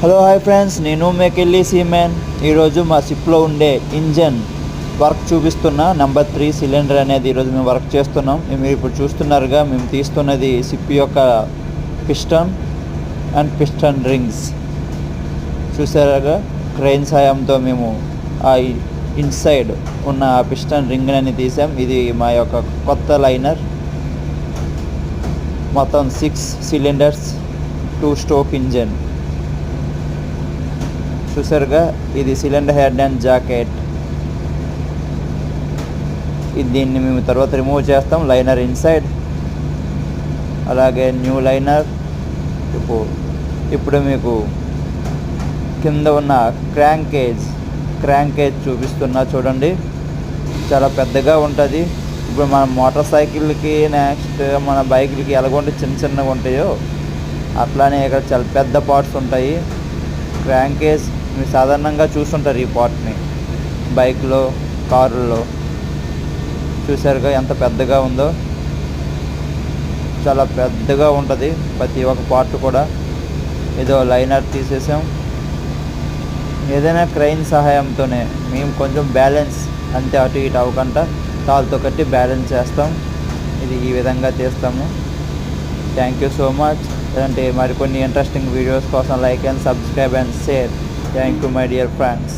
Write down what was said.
Hello hi friends, నేను మేకెళ్ళి siemens. ఈరోజు మా షిప్లో ఉండే ఇంజన్ వర్క్ చూపిస్తున్నా. నెంబర్ 3 సిలిండర్ అనేది ఈరోజు మేము వర్క్ చేస్తున్నాం. మీరు ఇప్పుడు చూస్తున్నారుగా, మేము తీస్తున్నది షిప్ యొక్క పిస్టన్ అండ్ పిస్టన్ రింగ్స్. చూసారుగా, క్రెయిన్ సాయంతో మేము ఆ ఇన్సైడ్ ఉన్న పిస్టన్ రింగ్ అని తీసాం. ఇది మా యొక్క కొత్త లైనర్. మొత్తం 6 సిలిండర్స్, 2 స్ట్రోక్ ఇంజన్. చూసారుగా, ఇది సిలిండర్ హెడ్ అండ్ జాకెట్. దీన్ని మేము తర్వాత రిమూవ్ చేస్తాం. లైనర్ ఇన్సైడ్, అలాగే న్యూ లైనర్. ఇప్పుడు మీకు కింద ఉన్న క్రాంకేజ్ చూపిస్తున్నా చూడండి. చాలా పెద్దగా ఉంటుంది. ఇప్పుడు మన మోటార్ సైకిల్కి, నెక్స్ట్ మన బైక్లకి ఎలాగంటే చిన్నగా ఉంటాయో అట్లానే ఇక్కడ చాలా పెద్ద పార్ట్స్ ఉంటాయి. క్రాంకేజ్ మీరు సాధారణంగా చూస్తుంటారు ఈ పార్ట్ని బైక్లో, కారుల్లో. చూసారుగా ఎంత పెద్దగా ఉందో. చాలా పెద్దగా ఉంటుంది ప్రతి ఒక్క పార్ట్ కూడా. ఏదో లైనర్ తీసేసాం. ఏదైనా క్రెయిన్ సహాయంతోనే మేము కొంచెం బ్యాలెన్స్, అంతే అటు ఇటు అవ్వకుండా తాళ్ళతో కట్టి బ్యాలెన్స్ చేస్తాం. ఇది ఈ విధంగా తీస్తాము. Thank you so much. ఇలాంటి మరికొన్ని ఇంట్రెస్టింగ్ వీడియోస్ కోసం like and subscribe and share. Thank you, my dear friends.